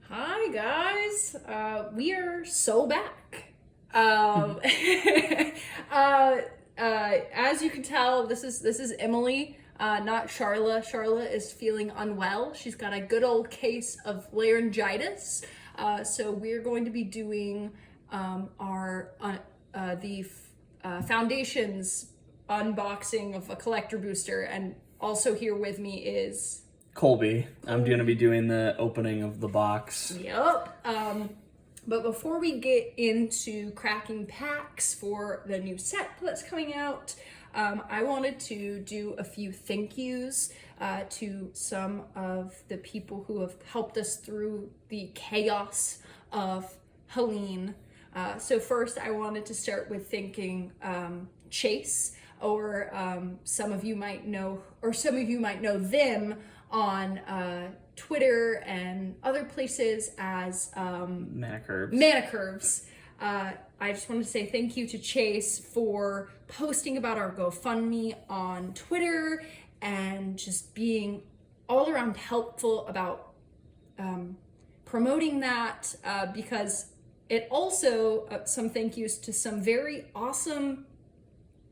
Hi guys, we are so back. As you can tell, this is Emily, not Charla. Charla is feeling unwell. She's got a good old case of laryngitis. So we're going to be doing our Foundations unboxing of a collector booster, and also here with me is Colby. I'm going to be doing the opening of the box. Yep. But before we get into cracking packs for the new set that's coming out, I wanted to do a few thank yous to some of the people who have helped us through the chaos of Helene. So first, I wanted to start with thanking Chase, or some of you might know them on Twitter and other places as Manicurves. I just wanted to say thank you to Chase for posting about our GoFundMe on Twitter and just being all around helpful about promoting that, because it also, some thank yous to some very awesome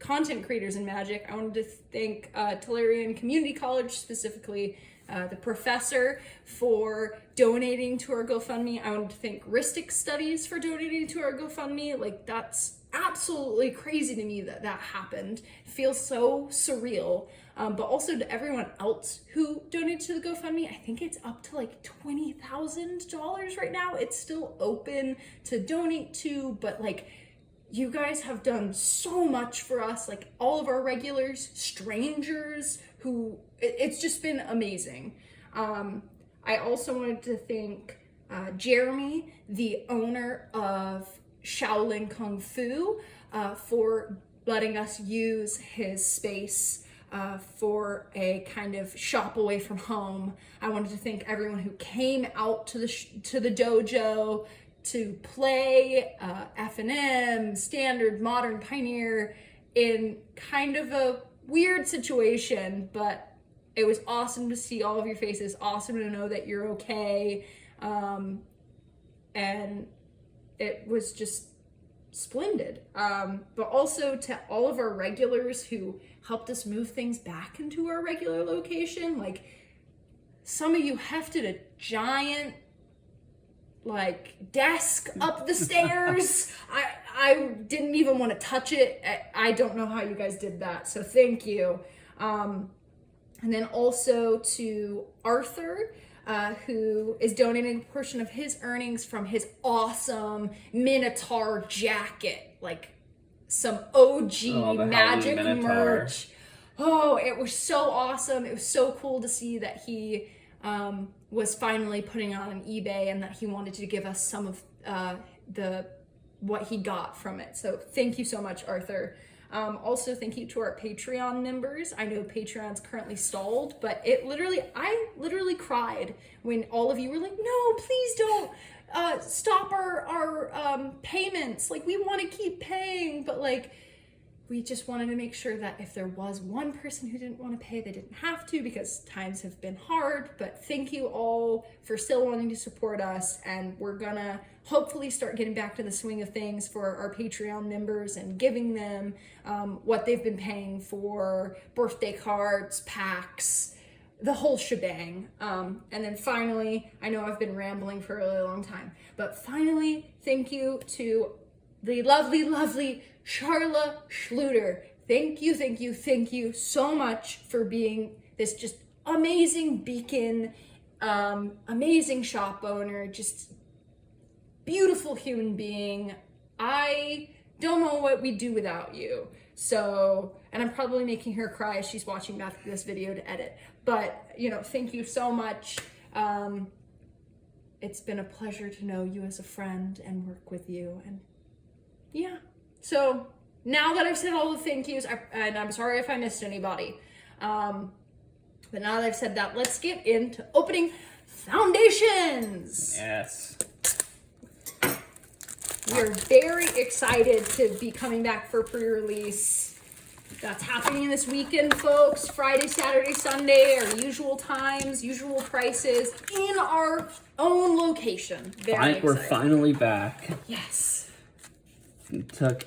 content creators in Magic. I wanted to thank Tolarian Community College, specifically the professor, for donating to our GoFundMe. I wanted to thank Ristic Studies for donating to our GoFundMe. Like, that's absolutely crazy to me that that happened. It feels so surreal. But also to everyone else who donated to the GoFundMe. I think it's up to like $20,000 right now. It's still open to donate to, but like, you guys have done so much for us, like all of our regulars, strangers who, it's just been amazing. I also wanted to thank Jeremy, the owner of Shaolin Kung Fu, for letting us use his space for a kind of shop away from home. I wanted to thank everyone who came out to the dojo to play F&M, Standard, Modern, Pioneer in kind of a weird situation, but it was awesome to see all of your faces, awesome to know that you're okay, and it was just splendid. But also to all of our regulars who helped us move things back into our regular location. Like, some of you hefted a giant like desk up the stairs. I didn't even want to touch it. I don't know how you guys did that, so thank you. And then also to Arthur, who is donating a portion of his earnings from his awesome Minotaur jacket, like some OG Magic merch. Oh, it was so awesome. It was so cool to see that he was finally putting it on eBay, and that he wanted to give us some of what he got from it. So thank you so much, Arthur. Also, thank you to our Patreon members. I know Patreon's currently stalled, but I literally cried when all of you were like, no, please don't stop our payments. Like, we want to keep paying, but like, we just wanted to make sure that if there was one person who didn't want to pay, they didn't have to, because times have been hard. But thank you all for still wanting to support us, and we're gonna hopefully start getting back to the swing of things for our Patreon members and giving them what they've been paying for: birthday cards, packs, the whole shebang. And then finally, I know I've been rambling for a really long time, but finally, thank you to the lovely, lovely Charla Schluter. Thank you so much for being this just amazing beacon, amazing shop owner, just beautiful human being. I don't know what we'd do without you. So, and I'm probably making her cry as she's watching back this video to edit. But, you know, thank you so much. It's been a pleasure to know you as a friend and work with you. And yeah. So now that I've said all the thank yous, and I'm sorry if I missed anybody, but now that I've said that, let's get into opening Foundations. Yes. We are very excited to be coming back for pre-release. That's happening this weekend, folks. Friday, Saturday, Sunday, our usual times, usual prices, in our own location. Very We're excited. finally back. Yes. It took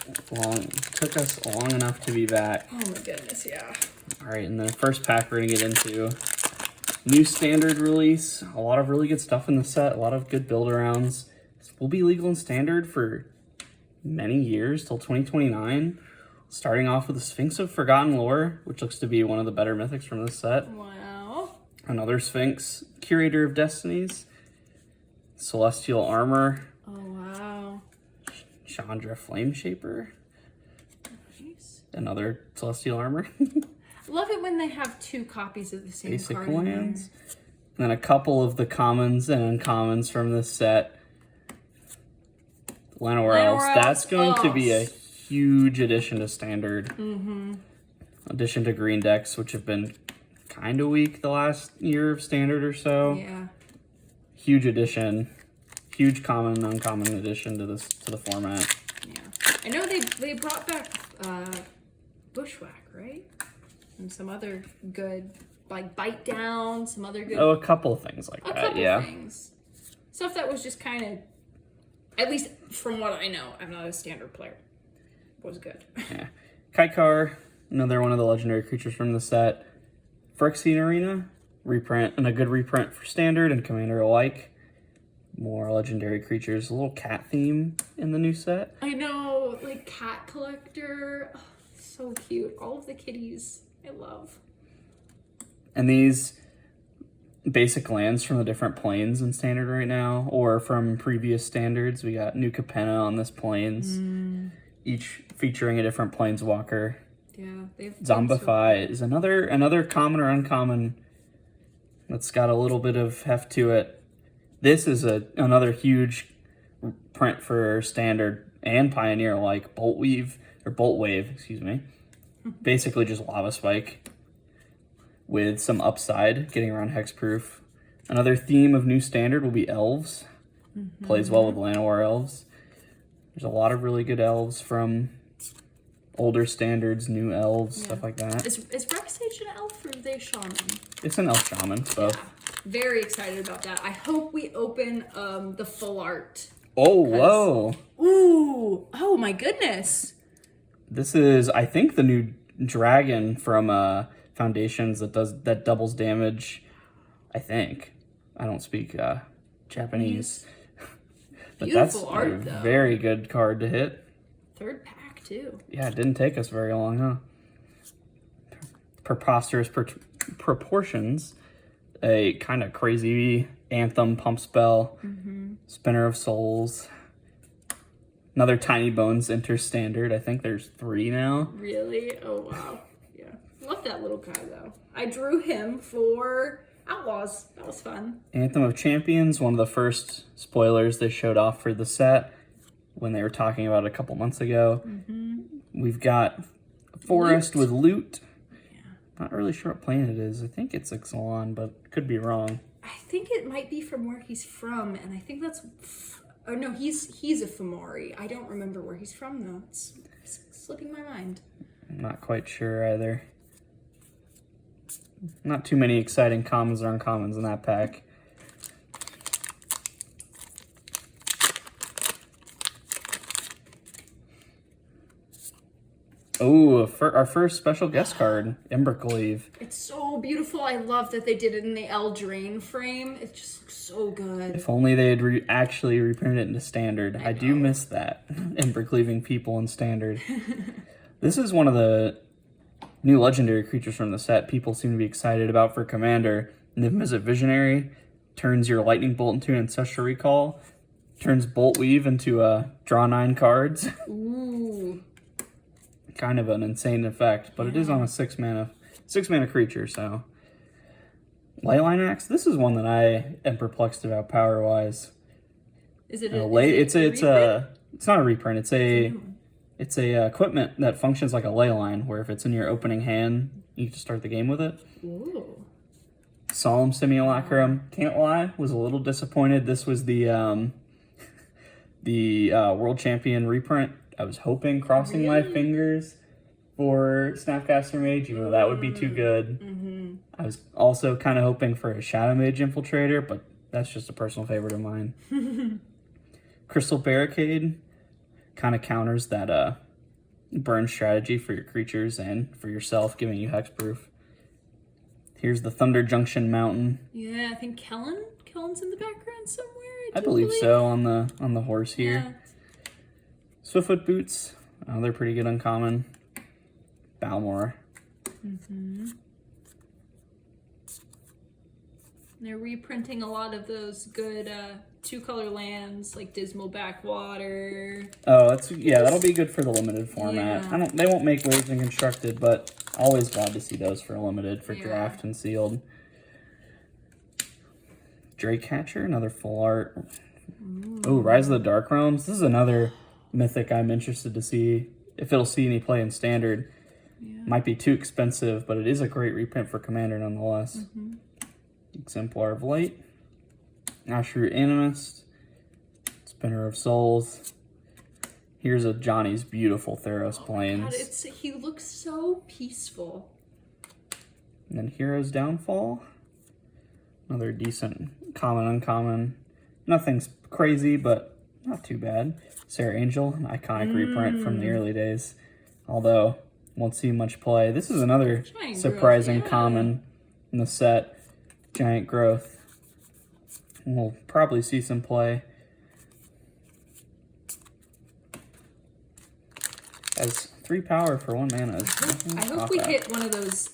us long enough to be back. Oh my goodness, yeah. All right, and the first pack we're gonna get into new standard release. A lot of really good stuff in the set. A lot of good build arounds. This will be legal in standard for many years till 2029. Starting off with the Sphinx of Forgotten Lore, which looks to be one of the better mythics from this set. Wow. Another Sphinx, Curator of Destinies, Celestial Armor, Oh wow. Chandra Flameshaper, Nice. another Celestial Armor, Love it when they have two copies of the same basic card in there. lands, and then a couple of the commons and uncommons from this set. Llanowar Elves, that's going to be a huge addition to standard. Addition to green decks, which have been kind of weak the last year of standard or so. Yeah. Huge addition, huge common and uncommon addition to the format. Yeah. I know they brought back Bushwhack, right? And some other good, like Bite Down, some other good. Oh, a couple of things like a that, couple yeah. things. Stuff that was just kind of, at least from what I know, I'm not a standard player, was good. Yeah. Kaikar, another one of the legendary creatures from the set. Phyrexian Arena, reprint, and a good reprint for standard and commander alike. More legendary creatures, a little cat theme in the new set. I know, like Cat Collector, oh, so cute. All of the kitties, I love. And these basic lands from the different planes in standard right now, or from previous standards. We got New Capenna on this plains, each featuring a different planeswalker. Yeah, they've Zombify is another common or uncommon that's got a little bit of heft to it. This is another huge print for standard and pioneer alike. Bolt Wave, excuse me. Basically just Lava Spike with some upside, getting around hexproof. Another theme of new standard will be elves. Plays well with Llanowar Elves. There's a lot of really good elves from older standards, new elves, stuff like that. Is Rex Age an elf or are they shaman? It's an elf shaman, so. Yeah, very excited about that. I hope we open the full art. Oh, whoa. Ooh, oh my goodness. This is, I think, the new dragon from Foundations that doubles damage. I think. I don't speak Japanese. But Beautiful that's art, a though. very good card to hit. Third pack too. Yeah, it didn't take us very long, huh? Preposterous Proportions, a kind of crazy anthem pump spell. Spinner of Souls. Another Tiny Bones enter standard. I think there's 3 now. Really? Oh wow. Yeah. Love that little guy though. I drew him for Outlaws. That was fun. Anthem of Champions, one of the first spoilers they showed off for the set when they were talking about it a couple months ago. We've got Forest with Loot. Not really sure what plane it is. I think it's Ixalan, but could be wrong. I think it might be from where he's from, and I think that's. Oh no, he's a Fomori. I don't remember where he's from though. It's slipping my mind. I'm not quite sure either. Not too many exciting commons or uncommons in that pack. Oh, our first special guest card, Embercleave. It's so beautiful. I love that they did it in the Eldraine frame. It just looks so good. If only they had actually reprinted it into standard. I do miss that. Embercleaving people in standard. This is one of the new legendary creatures from the set people seem to be excited about for Commander. Niv-Mizzet Visionary turns your Lightning Bolt into an Ancestral Recall. Turns Bolt Weave into draw 9 cards. Ooh. Kind of an insane effect, but it is on a 6 mana creature, so. Leyline Axe, this is one that I am perplexed about power wise. Is it? It's not a reprint. It's a equipment that functions like a ley line, where if it's in your opening hand, you can start the game with it. Ooh. Solemn Simulacrum, can't lie, was a little disappointed. This was the the World Champion reprint. I was hoping, crossing my Really? fingers, for Snapcaster Mage, even though that would be too good. I was also kind of hoping for a Shadow Mage Infiltrator, but that's just a personal favorite of mine. Crystal Barricade kind of counters that burn strategy for your creatures and for yourself, giving you hexproof. Here's the Thunder Junction Mountain. Yeah, I think Kellen's in the background somewhere. I believe so, on the horse here. Yeah. Swiftfoot Boots, they're pretty good uncommon. Balmor. They're reprinting a lot of those good 2-color lands like Dismal Backwater. Oh, that'll be good for the limited format. Yeah. They won't make waves in constructed, but always glad to see those for limited, for Yeah. draft and sealed. Drakecatcher, another full art. Oh, Rise of the Dark Realms. This is another mythic I'm interested to see if it'll see any play in standard. Yeah. Might be too expensive, but it is a great reprint for Commander nonetheless. Exemplar of Light. Ashru Animist. Spinner of Souls. Here's a Johnny's beautiful Theros Plains. God, he looks so peaceful. And then Hero's Downfall. Another decent common, uncommon. Nothing's crazy, but not too bad. Sarah Angel, an iconic reprint from the early days. Although, won't see much play. This is another Giant surprising Growth, yeah. common in the set. Giant Growth. We'll probably see some play. Has 3 power for 1 mana. I hope we hit one of those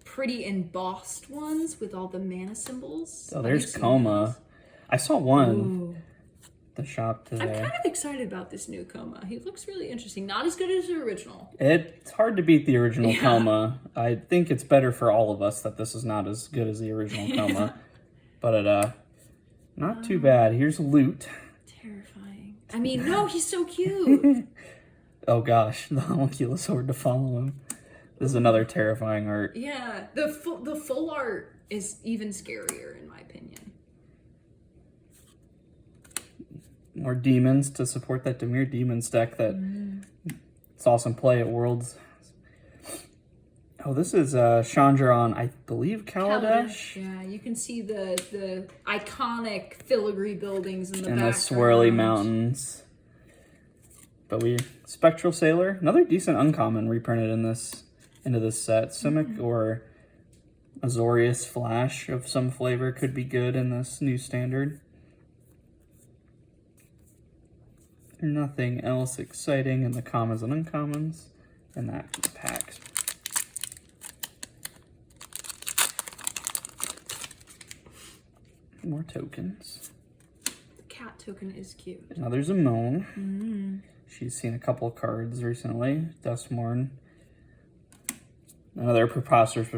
pretty embossed ones with all the mana symbols. Oh, Have there's you seen Coma. those? I saw one Ooh. at the shop I'm today. kind of excited about this new Coma. He looks really interesting. Not as good as the original. It's hard to beat the original Yeah. Coma. I think it's better for all of us that this is not as good as the original Coma. But not too bad. Here's Loot. Terrifying. I mean, no, he's so cute. Oh gosh, the Homunculus Sword to follow him. This is another terrifying art. Yeah, the full art is even scarier in my opinion. More demons to support that Dimir Demons deck that saw some play at Worlds. Oh, this is Chandra, I believe, Kaladesh. Yeah, you can see the iconic filigree buildings in the And the background. swirly mountains. But Spectral Sailor, another decent uncommon reprinted into this set. Simic or Azorius Flash of some flavor could be good in this new standard. Nothing else exciting in the commons and uncommons in that pack. More tokens. The cat token is cute. Now there's a Moan. She's seen a couple of cards recently. Duskmourn. Another preposterous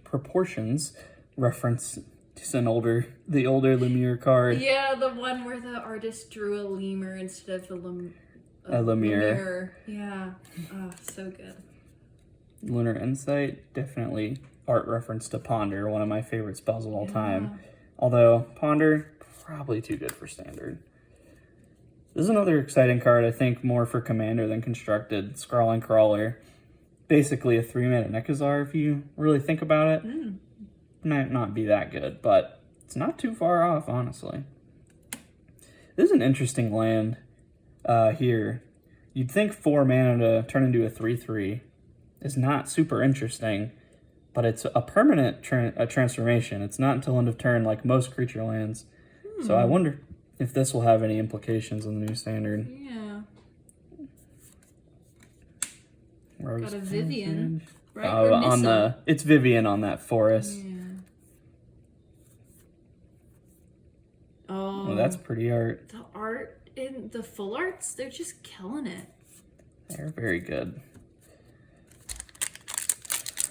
proportions reference to the older Lemure card. Yeah, the one where the artist drew a lemur instead of A Lemure. Yeah. Oh, so good. Lunar Insight, definitely art reference to Ponder, one of my favorite spells of all time. Although Ponder, probably too good for standard. This is another exciting card, I think more for Commander than Constructed. Scrawling Crawler. Basically a 3-mana Nekazar if you really think about it. Might not be that good, but it's not too far off, honestly. This is an interesting land here. You'd think 4 mana to turn into a 3/3 is not super interesting, but it's a permanent transformation. It's not until end of turn like most creature lands. So I wonder if this will have any implications in the new standard. Yeah. Rose Got a Vivian, right? Oh, Or on Nissa. it's Vivian on that forest. Yeah. Oh, Oh, that's pretty art. the art in the full arts, they're just killing it. They're very good.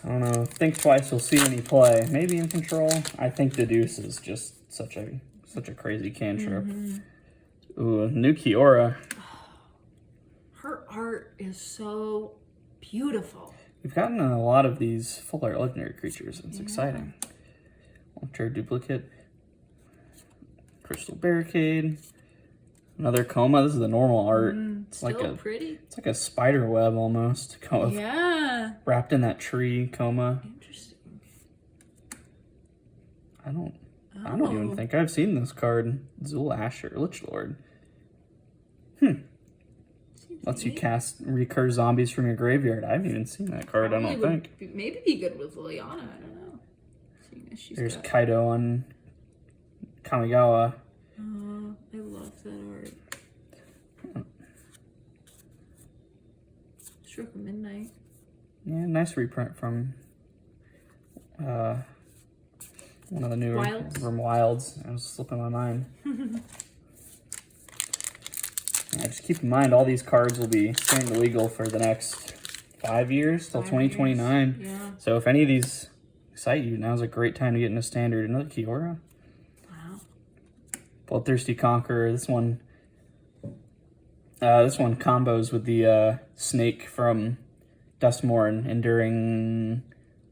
I don't know. Think twice you'll see any play. Maybe in Control. I think Deduce is just such a crazy cantrip. Ooh, new Kiora. Her art is so beautiful. We've gotten a lot of these full art legendary creatures. It's exciting. Ultra Duplicate. Crystal Barricade. Another coma. This is the normal art. It's Still like pretty. it's like a spider web almost. Yeah. Wrapped in that tree coma. Interesting. I don't even think I've seen this card. Zul Asher, Lich Lord. Lets you cast recur zombies from your graveyard. I haven't even seen that card, I don't think. Maybe be good with Liliana, I don't know. Seeing as she's There's got... Kaido on Kamigawa. I love that art. Stroke of Midnight. Yeah, nice reprint from one of the newer Wilds? from Wilds. I was slipping my mind. Yeah, just keep in mind all these cards will be staying illegal for the next 5 years till 2029. Yeah. So if any of these excite you, now's a great time to get into standard. Another Kiora. Wow. Bloodthirsty Conqueror. This one combos with the snake from Dustmourne, enduring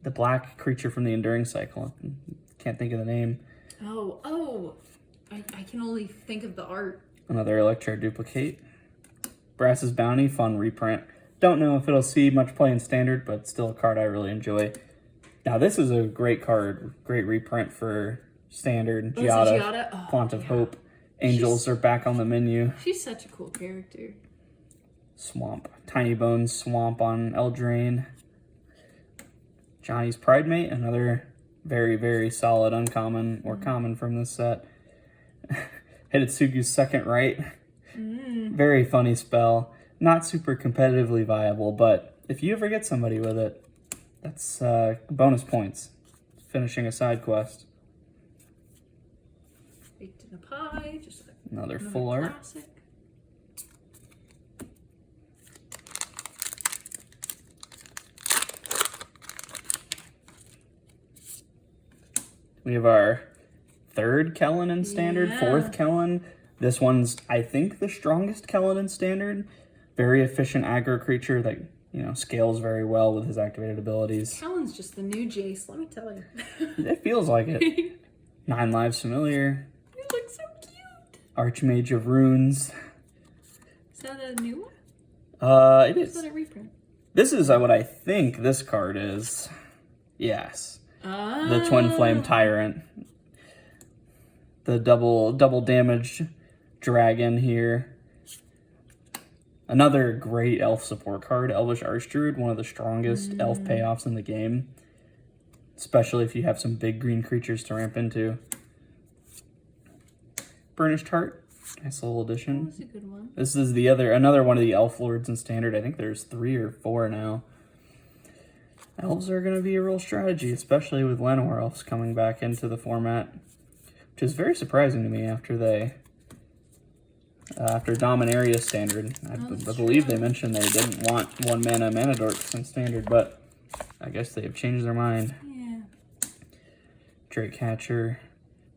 the black creature from the enduring cycle. Can't think of the name. Oh. I can only think of the art. Another Electro Duplicate. Brass's Bounty, fun reprint. Don't know if it'll see much play in standard, but still a card I really enjoy. Now this is a great card, great reprint for standard. Giada, Font of Hope. Angels are back on the menu. She's such a cool character. Swamp. Tiny Bones Swamp on Eldraine. Johnny's Pridemate, another very, very solid uncommon or common from this set. Hidetsugu's Second Right. Very funny spell. Not super competitively viable, but if you ever get somebody with it, that's bonus points. Finishing a side quest. Baked in a Pie. Just Another full art. classic. We have our third Kellen in standard, fourth Kellen. This one's, I think, the strongest Kellen in standard. Very efficient aggro creature that, scales very well with his activated abilities. Kellen's just the new Jace, let me tell you. It feels like it. 9 Lives Familiar. You look so cute. Archmage of Runes. Is that a new one? It Is is. that a reprint? This is what I think this card is. Yes. The Twin Flame Tyrant. The double damage dragon here. Another great elf support card, Elvish Archdruid, one of the strongest elf payoffs in the game. Especially if you have some big green creatures to ramp into. Burnished Heart, nice little addition. That's a good one. This is another one of the elf lords in standard. I think there's 3 or 4 now. Elves are going to be a real strategy, especially with Llanowar elves coming back into the format, which is very surprising to me after Dominaria standard. I believe they mentioned they didn't want 1 mana dorks in standard, but I guess they have changed their mind. Yeah. Drakecatcher,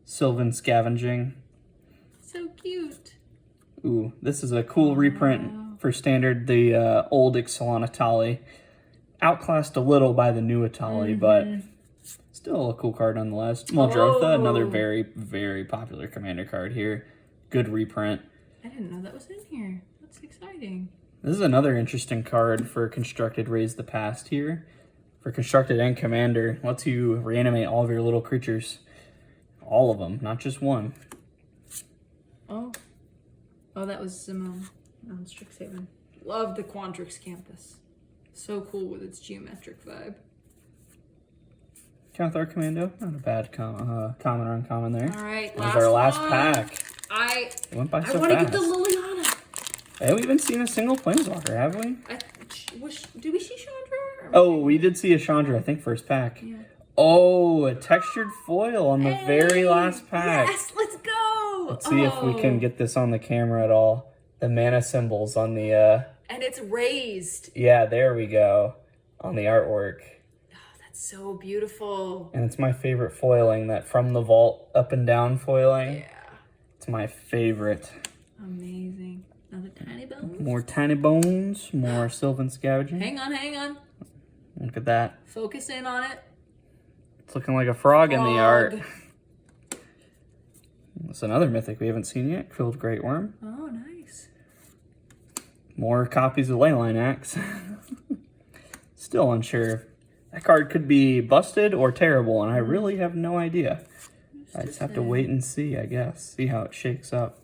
Sylvan Scavenging. So cute. Ooh, this is a cool reprint for standard, the old Ixalan Atali. Outclassed a little by the new Atali, but still a cool card nonetheless. Muldrotha, another very, very popular commander card here. Good reprint. I didn't know that was in here. That's exciting. This is another interesting card for Constructed Raise the Past here. For Constructed and Commander, lets you reanimate all of your little creatures. All of them, not just one. Oh, that was Simone on Strixhaven. Love the Quandrix Campus. So cool with its geometric vibe. Cathar Commando, not a bad common or uncommon there. All right, That was our last one. pack. It went by so I want to fast. get the Liliana. Have we even seen a single Planeswalker, have we? Did we see Chandra? Oh, we did see a Chandra, I think, first pack. Yeah. Oh, a textured foil on the very last pack. Yes, let's go. Let's see if we can get this on the camera at all. The mana symbols on the... And it's raised. Yeah, there we go. On the artwork. Oh, that's so beautiful. And it's my favorite foiling, that from the vault up and down foiling. Yeah. It's my favorite. Amazing. Another tiny bone. More tiny bones, more Sylvan Scavenging. Hang on. Look at that. Focus in on it. It's looking like a frog in the art. That's another mythic we haven't seen yet. Quilled Great Worm. Oh, nice. More copies of Leyline Axe. Still unsure if that card could be busted or terrible, and I really have no idea. I just have to wait and see, I guess. See how it shakes up.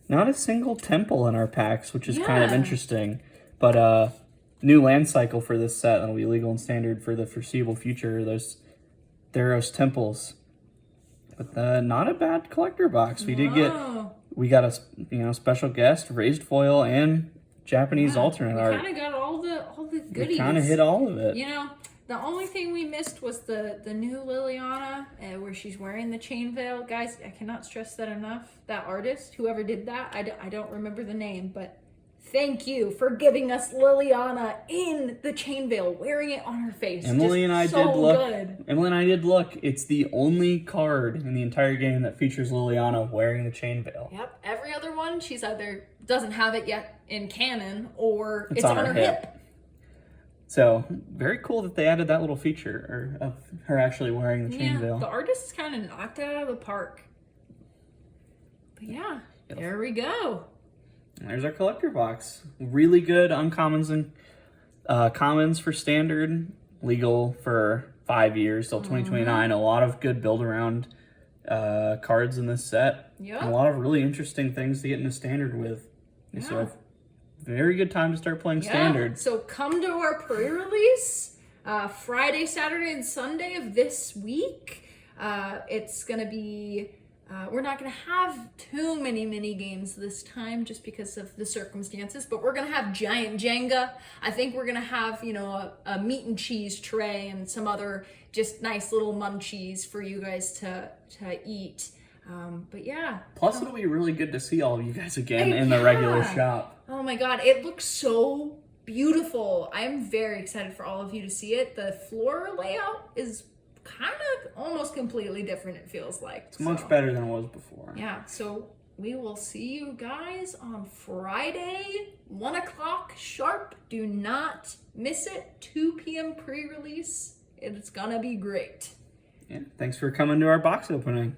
Not a single temple in our packs, which is kind of Yeah. interesting. But new land cycle for this set that'll be legal and standard for the foreseeable future. There's Theros temples. But not a bad collector box. We did get, Wow. we got a special guest, raised foil, and Japanese alternate we art. kind of got all the We goodies. kind of hit all of it. You know, the only thing we missed was the new Liliana, where she's wearing the chain veil. Guys, I cannot stress that enough. That artist, whoever did that, I don't remember the name, but thank you for giving us Liliana in the chain veil, wearing it on her face. Emily Just and I so did look. good. Emily and I did look. It's the only card in the entire game that features Liliana wearing the chain veil. Yep, every other one, she's either doesn't have it yet in canon, or It's it's on on her her hip. So very cool that they added that little feature of her actually wearing the chain Yeah, veil. the artist kind of knocked it out of the park. But yeah, there we go. There's our collector box. Really good uncommons and commons for standard, legal for 5 years till 2029. A lot of good build around cards in this set. Yep. And a lot of really interesting things to get into standard with. Yeah. So very good time to start playing standard. So come to our pre-release Friday, Saturday, and Sunday of this week. It's gonna be. We're not going to have too many mini games this time just because of the circumstances, but we're going to have giant Jenga. I think we're going to have, a meat and cheese tray and some other just nice little munchies for you guys to eat. But yeah. Plus, it'll be really good to see all of you guys again in the regular shop. Oh my God, it looks so beautiful. I'm very excited for all of you to see it. The floor layout is kind of almost completely different, it feels like. It's much better than it was before. Yeah, so we will see you guys on Friday, 1 o'clock sharp. Do not miss it. 2 p.m. pre-release. It's gonna be great. Yeah. Thanks for coming to our box opening.